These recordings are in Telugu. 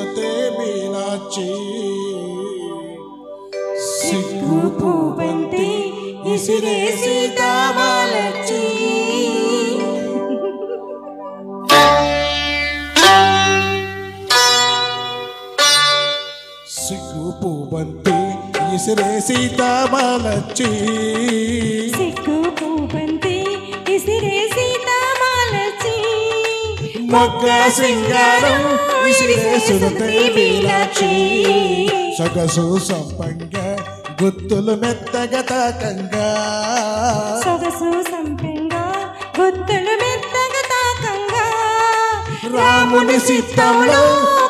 సురతే మీనాచి సిగ్గు పూబంతి ఇసిరే సీతామాలచ్చి సిగ్గు పూబంతి ఇసిరే సీతామాలచ్చి సిగ్గు పూబంతి ఇసిరే సీతామాలచ్చి మొగ్గ సింగారం ఇసిరే సురతే మీనాచి సొగసు సంపంగ గుత్తులు మెత్తగా తాకంగా సొగసు సంపెంగా గుత్తులు మెత్తగా తాకంగా రాముని సిద్ధంలో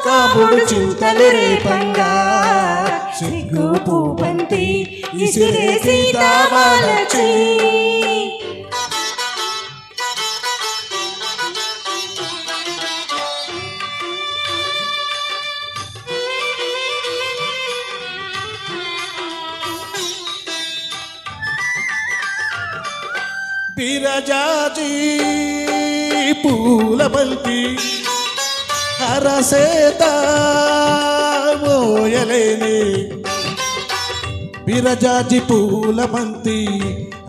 కాముడు చింతలు రేపంగా సిగ్గు పూబంతి ఇసిరే సీతామాలచ్చి విరజాజి పూల బంతి అరసేత మోయలేని విరజాజి పూల బంతి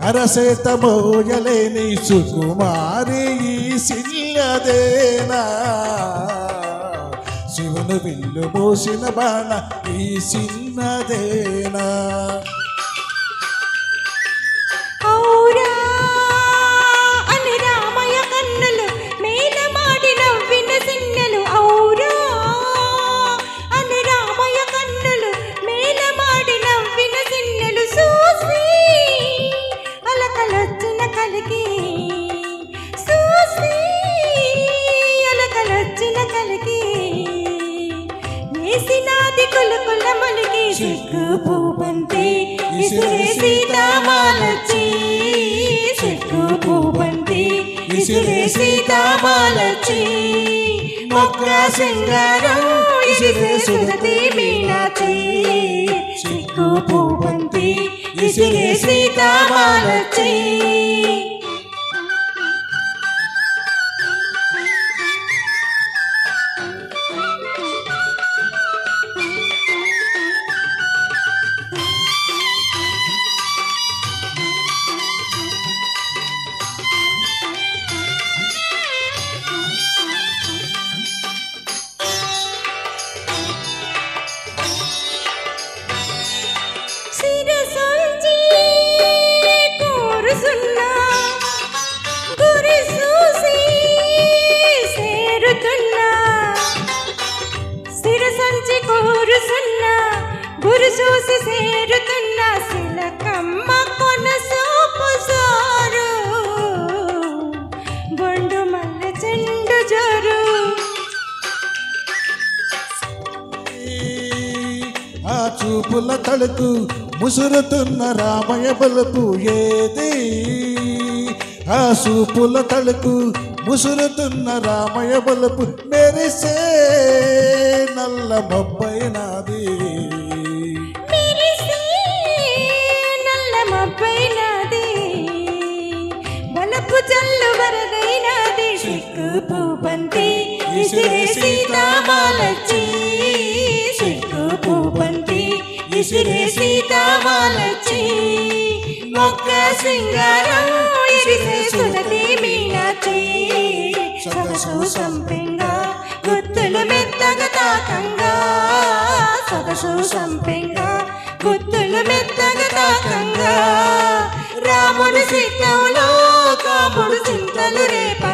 అరసేత మోయలేని సుకుమారి సిల్లదేనా శివును విల్లు మోసిన బాణ ఈ సిన్నదేనా సిగ్గు పూబంతి ఇసిరే సీతామాలచ్చి సిగ్గు పూబంతి ఇసిరే సీతామాలచ్చి మొగ్గ సింగారం ఇసిరే సురతే మీనాచి సిగ్గు పూబంతి ఇసిరే సీతామాలచ్చి గురు చూసి సేరుతున్న శిలకమ్మ కొనసోపు సారు బొండు మల్ల చెండు జరు ఆ చూపుల తడుకు ముసురుతున్న రామయ్య బలుపు ఏది ఆ చూపుల తడుకు ముసురుతున్న రామయ్య బలుపు మెరిసే నల్ల మబ్బైనాది బలపు జల్లు వరదైనది సిగ్గు పూబంతి ఇసిరే సీతామాలచ్చి సిగ్గు పూబంతి ఇసిరే సీతామాలచ్చి మొగ్గ సింగారం ఇసిరే సురతే మీనాచి సొగసు సంపెంగా గుత్తులు మెత్తగా తాకంగా సొగసు సంపెంగా గుత్తులు మెత్తగా తాకంగా రాముని సిద్ధంలో కాముడు చింతలు రేప